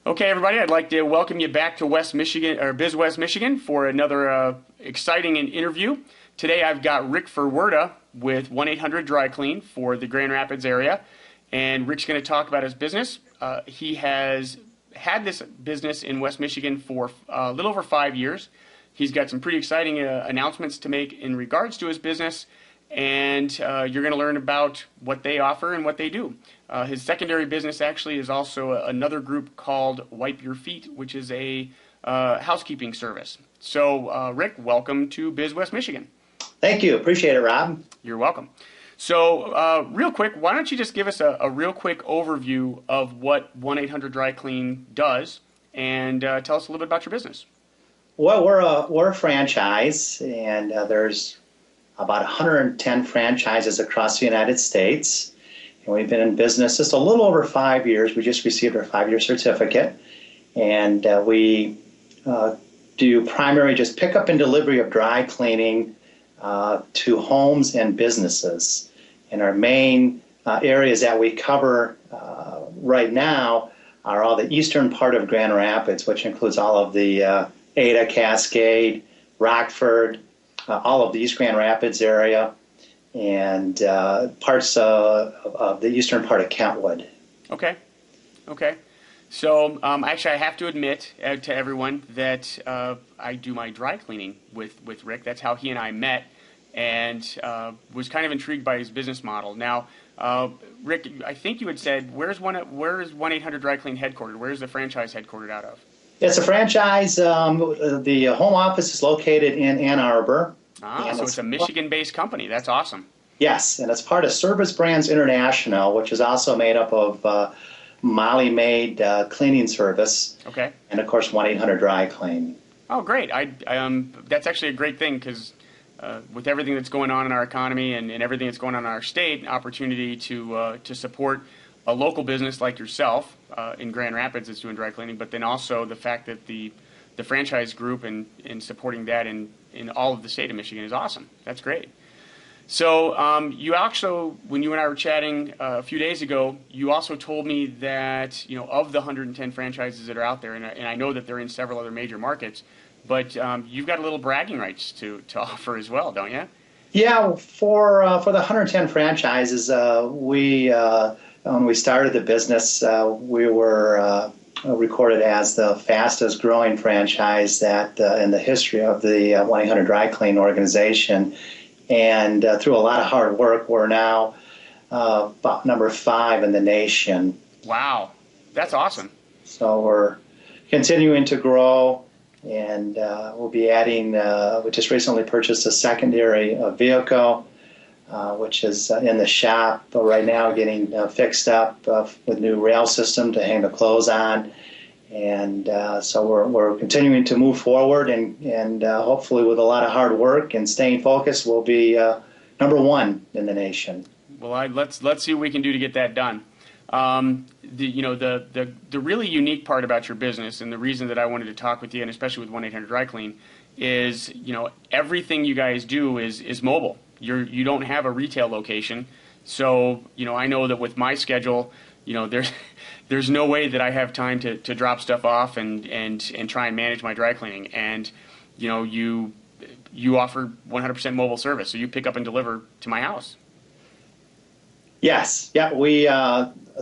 Okay, everybody, I'd like to welcome you back to West Michigan, or Biz West Michigan, for another exciting interview. Today I've got Ric Ferwerda with 1-800 Clean for the Grand Rapids area, and Ric's going to talk about his business. He has had this business in West Michigan for a little over 5 years. He's got some pretty exciting announcements to make in regards to his business, and you're going to learn about what they offer and what they do. His secondary business actually is also another group called Wipe Your Feet, which is a housekeeping service. So, Ric, welcome to Biz West Michigan. Thank you. Appreciate it, Rob. You're welcome. So, real quick, why don't you just give us a real quick overview of what 1-800 Clean does, and tell us a little bit about your business. Well, we're a franchise, and there's about 110 franchises across the United States. And we've been in business just a little over 5 years. We just received our 5-year certificate. And we do primary just pickup and delivery of dry cleaning to homes and businesses. And our main areas that we cover right now are all the eastern part of Grand Rapids, which includes all of the Ada, Cascade, Rockford, all of the East Grand Rapids area, and parts of the eastern part of Kentwood. Okay. So actually, I have to admit to everyone that I do my dry cleaning with Ric. That's how he and I met, and was kind of intrigued by his business model. Now, Ric, I think you had said, where is 1-800 Clean headquartered? Where is the franchise headquartered out of? It's a franchise. The home office is located in Ann Arbor. So it's a Michigan-based company. That's awesome. Yes, and it's part of Service Brands International, which is also made up of Molly Maid Cleaning Service. Okay. And, of course, 1-800 Clean. Oh, great. That's actually a great thing because with everything that's going on in our economy and everything that's going on in our state, an opportunity to support a local business like yourself in Grand Rapids that's doing dry cleaning, but then also the fact that the franchise group and supporting that in all of the state of Michigan is awesome. That's great. So you also, when you and I were chatting a few days ago, you also told me that, of the 110 franchises that are out there, and I know that they're in several other major markets, but you've got a little bragging rights to offer as well, don't you? Yeah, for the 110 franchises, when we started the business, we were recorded as the fastest growing franchise that in the history of the 1-800 Clean organization. And through a lot of hard work, we're now about number 5 in the nation. Wow, that's awesome. So we're continuing to grow, and we'll be adding, we just recently purchased a secondary vehicle, which is in the shop right now, getting fixed up with new rail system to hang the clothes on. And so we're continuing to move forward, and hopefully with a lot of hard work and staying focused, we'll be number 1 in the nation. Well, let's see what we can do to get that done. The really unique part about your business, and the reason that I wanted to talk with you, and especially with 1-800 Clean, is everything you guys do is mobile. You don't have a retail location, so I know that with my schedule, there's no way that I have time to drop stuff off and try and manage my dry cleaning. And you offer 100% mobile service, so you pick up and deliver to my house. Yes, yeah. We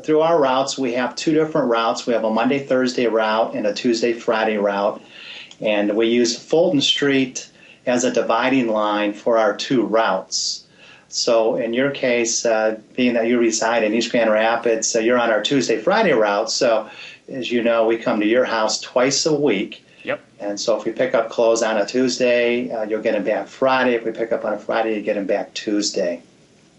through our routes, we have 2 different routes. We have a Monday Thursday route and a Tuesday Friday route, and we use Fulton Street as a dividing line for our 2 routes. So in your case, being that you reside in East Grand Rapids, you're on our Tuesday-Friday route. So as you know, we come to your house twice a week. Yep. And so if we pick up clothes on a Tuesday, you'll get them back Friday. If we pick up on a Friday, you get them back Tuesday.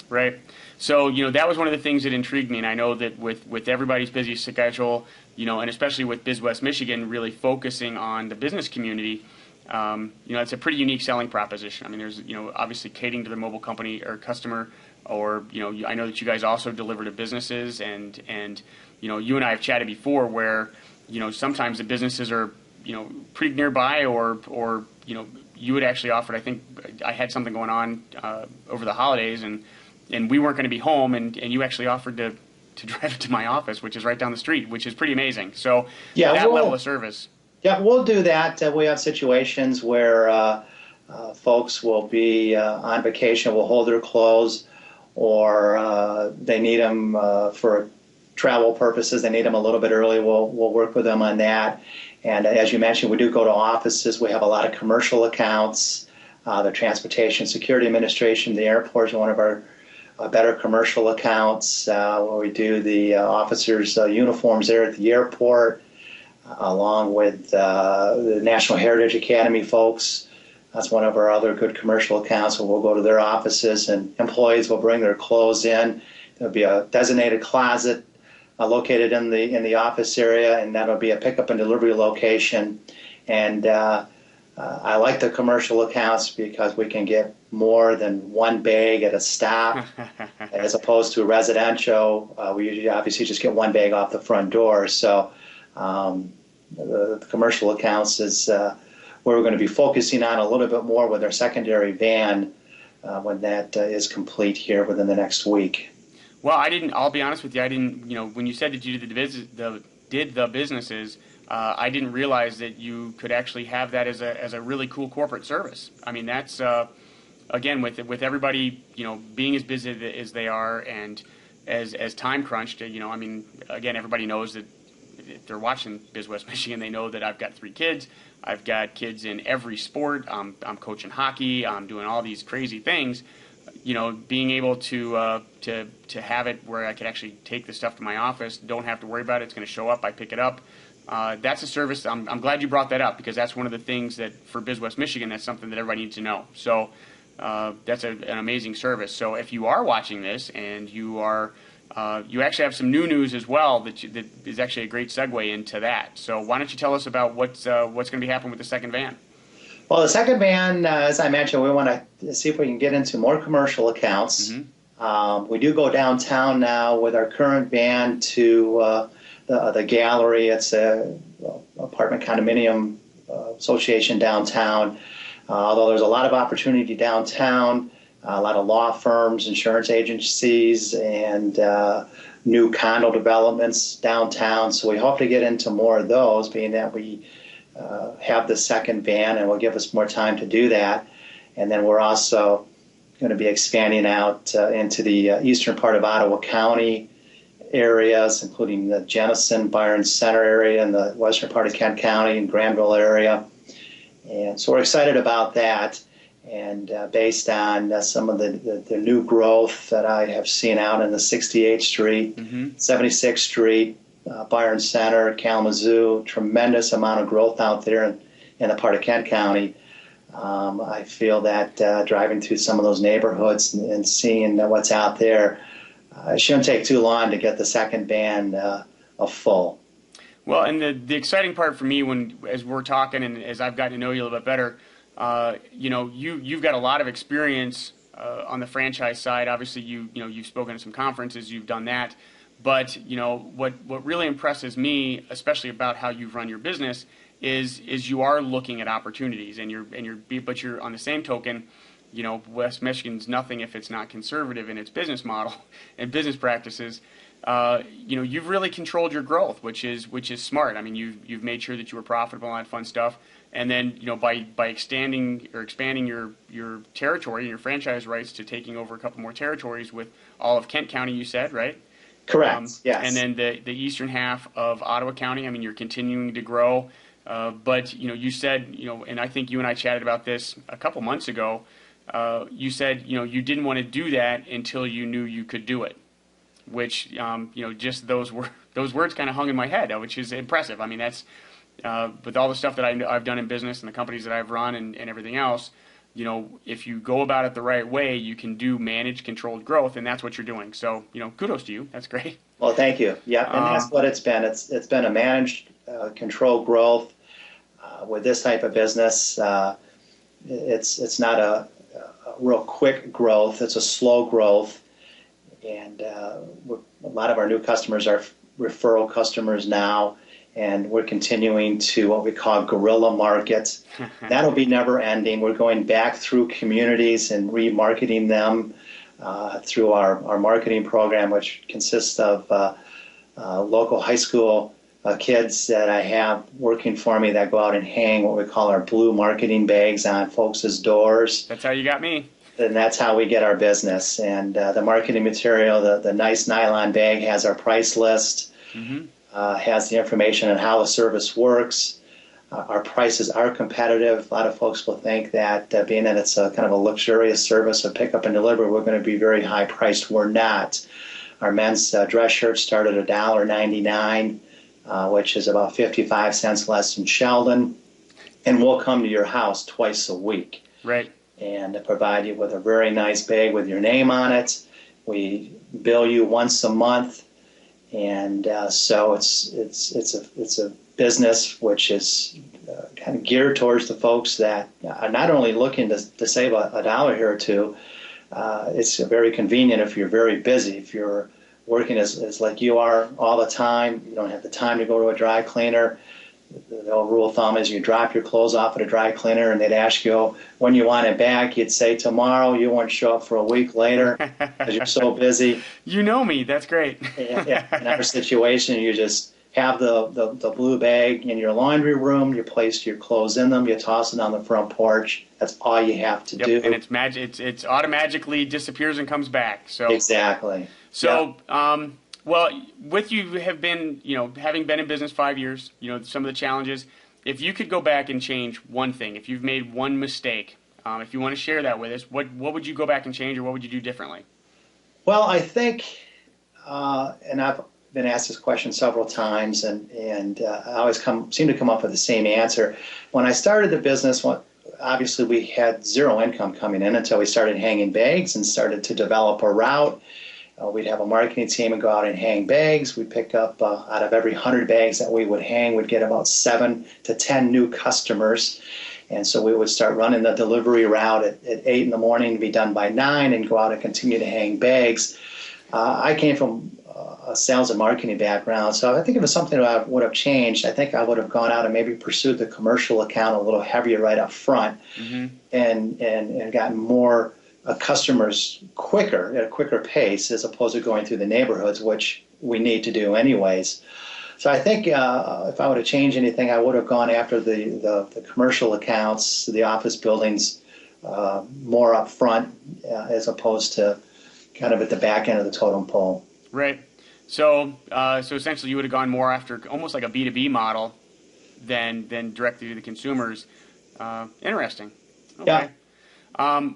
Right. So, that was one of the things that intrigued me. And I know that with everybody's busy schedule, and especially with Biz West Michigan really focusing on the business community, it's a pretty unique selling proposition. I mean, there's, obviously catering to the mobile company or customer, or, I know that you guys also deliver to businesses, and you and I have chatted before where, sometimes the businesses are, pretty nearby, or you had actually offered, I think I had something going on over the holidays, and and we weren't going to be home, and you actually offered to drive it to my office, which is right down the street, which is pretty amazing. So Yeah, that level of service. Yeah, we'll do that. We have situations where folks will be on vacation, will hold their clothes, or they need them for travel purposes. They need them a little bit early. We'll work with them on that. And as you mentioned, we do go to offices. We have a lot of commercial accounts. The Transportation Security Administration, the airport is one of our better commercial accounts, where we do the officers' uniforms there at the airport, along with the National Heritage Academy folks. That's one of our other good commercial accounts where we'll go to their offices and employees will bring their clothes in. There'll be a designated closet located in the office area, and that'll be a pickup and delivery location. And I like the commercial accounts because we can get more than one bag at a stop, as opposed to residential. We usually obviously just get one bag off the front door. So the commercial accounts is where we're going to be focusing on a little bit more with our secondary van when that is complete here within the next week. Well, I'll be honest with you. I didn't. When you said that you did the businesses, I didn't realize that you could actually have that as a really cool corporate service. I mean, that's again with everybody being as busy as they are and as time crunched. I mean, again, everybody knows that if they're watching Biz West Michigan, they know that I've got 3 kids. I've got kids in every sport. I'm coaching hockey. I'm doing all these crazy things. Being able to have it where I could actually take the stuff to my office, don't have to worry about it. It's going to show up. I pick it up. That's a service. I'm glad you brought that up because that's one of the things that for Biz West Michigan, that's something that everybody needs to know. So that's an amazing service. So if you are watching this and you are you actually have some new news as well that is actually a great segue into that. So why don't you tell us about what's going to be happening with the second van? Well, the second van, as I mentioned, we want to see if we can get into more commercial accounts. Mm-hmm. We do go downtown now with our current van to the gallery. It's a apartment condominium association downtown. Although there's a lot of opportunity downtown, a lot of law firms, insurance agencies, and new condo developments downtown. So we hope to get into more of those, being that we have the second van and will give us more time to do that. And then we're also going to be expanding out into the eastern part of Ottawa County areas, including the Jenison, Byron Center area, and the western part of Kent County and Granville area. And so we're excited about that. And based on some of the new growth that I have seen out in the 68th Street, mm-hmm. 76th Street, Byron Center, Kalamazoo, tremendous amount of growth out there in the part of Kent County. I feel that driving through some of those neighborhoods and seeing what's out there, it shouldn't take too long to get the second van full. Well, and the exciting part for me as we're talking and as I've gotten to know you a little bit better, you've got a lot of experience on the franchise side. Obviously, you've spoken at some conferences, you've done that. But what really impresses me, especially about how you've run your business, is you are looking at opportunities, but you're on the same token, West Michigan's nothing if it's not conservative in its business model and business practices. You've really controlled your growth, which is smart. I mean, you've made sure that you were profitable and all that fun stuff, and then by expanding your territory and your franchise rights to taking over a couple more territories with all of Kent County, you said, right? Correct. Yes. And then the eastern half of Ottawa County. I mean, you're continuing to grow, but you said and I think you and I chatted about this a couple months ago. You said you didn't want to do that until you knew you could do it, which just those words kind of hung in my head, which is impressive. I mean, that's with all the stuff that I've done in business and the companies that I've run and everything else. If you go about it the right way, you can do managed, controlled growth, and that's what you're doing. So, kudos to you. That's great. Well, thank you. Yeah, and that's what it's been. It's been a managed, controlled growth with this type of business. It's not a real quick growth. It's a slow growth, and a lot of our new customers are referral customers now. And we're continuing to what we call guerrilla markets. That'll be never ending. We're going back through communities and remarketing them through our marketing program, which consists of local high school kids that I have working for me that go out and hang what we call our blue marketing bags on folks' doors. That's how you got me. And that's how we get our business. And the marketing material, the nice nylon bag has our price list, has the information on how the service works. Our prices are competitive. A lot of folks will think that being that it's a kind of a luxurious service of pick up and deliver, we're going to be very high priced. We're not. Our men's dress shirts start at $1.99, which is about 55 cents less than Sheldon. And we'll come to your house twice a week. Right. And provide you with a very nice bag with your name on it. We bill you once a month. And so it's a business which is kind of geared towards the folks that are not only looking to save a dollar here or two. It's very convenient if you're very busy. If you're working as like you are all the time, you don't have the time to go to a dry cleaner. The old rule of thumb is you drop your clothes off at a dry cleaner and they'd ask you when you want it back. You'd say tomorrow. You won't show up for a week later because you're so busy. You know me. That's great. In our situation, you just have the blue bag in your laundry room. You place your clothes in them. You toss it on the front porch. That's all you have to do. And it's magic. It's automatically disappears and comes back. So exactly. So. Well, with you have been, having been in business 5 years, some of the challenges, if you could go back and change one thing, if you've made one mistake, if you want to share that with us, what would you go back and change or what would you do differently? Well, I think, and I've been asked this question several times, and I always seem to come up with the same answer. When I started the business, obviously we had zero income coming in until we started hanging bags and started to develop a route. We'd have a marketing team and go out and hang bags. We'd pick up, out of every 100 bags that we would hang, we'd get about 7 to 10 new customers. And so we would start running the delivery route at 8 in the morning to be done by 9 and go out and continue to hang bags. I came from a sales and marketing background, so I think if it was something that I would have changed, I think I would have gone out and maybe pursued the commercial account a little heavier right up front and gotten more customers quicker, at a quicker pace, as opposed to going through the neighborhoods, which we need to do anyways. So I think if I would have changed anything, I would have gone after the commercial accounts, the office buildings, more up front, as opposed to kind of at the back end of the totem pole. Right. So essentially you would have gone more after almost like a B2B model than directly to the consumers. Interesting. Okay. Yeah.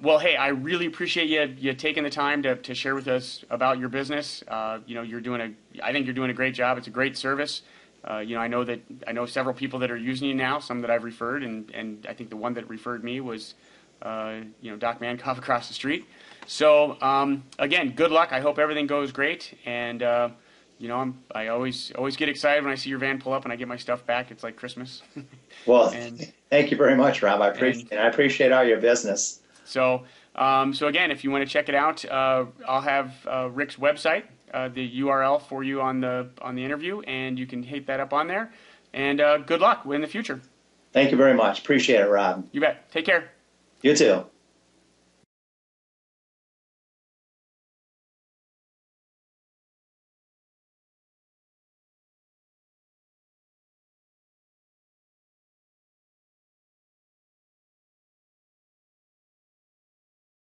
Well, hey, I really appreciate you taking the time to share with us about your business. I think you're doing a great job. It's a great service. I know several people that are using you now, some that I've referred, and I think the one that referred me was, Doc Mankoff across the street. So, again, good luck. I hope everything goes great. And, I always get excited when I see your van pull up and I get my stuff back. It's like Christmas. Well, thank you very much, Rob. I appreciate all your business. So again, if you want to check it out, I'll have Ric's website, the URL for you on the interview, and you can hit that up on there. And good luck in the future. Thank you very much. Appreciate it, Rob. You bet. Take care. You too.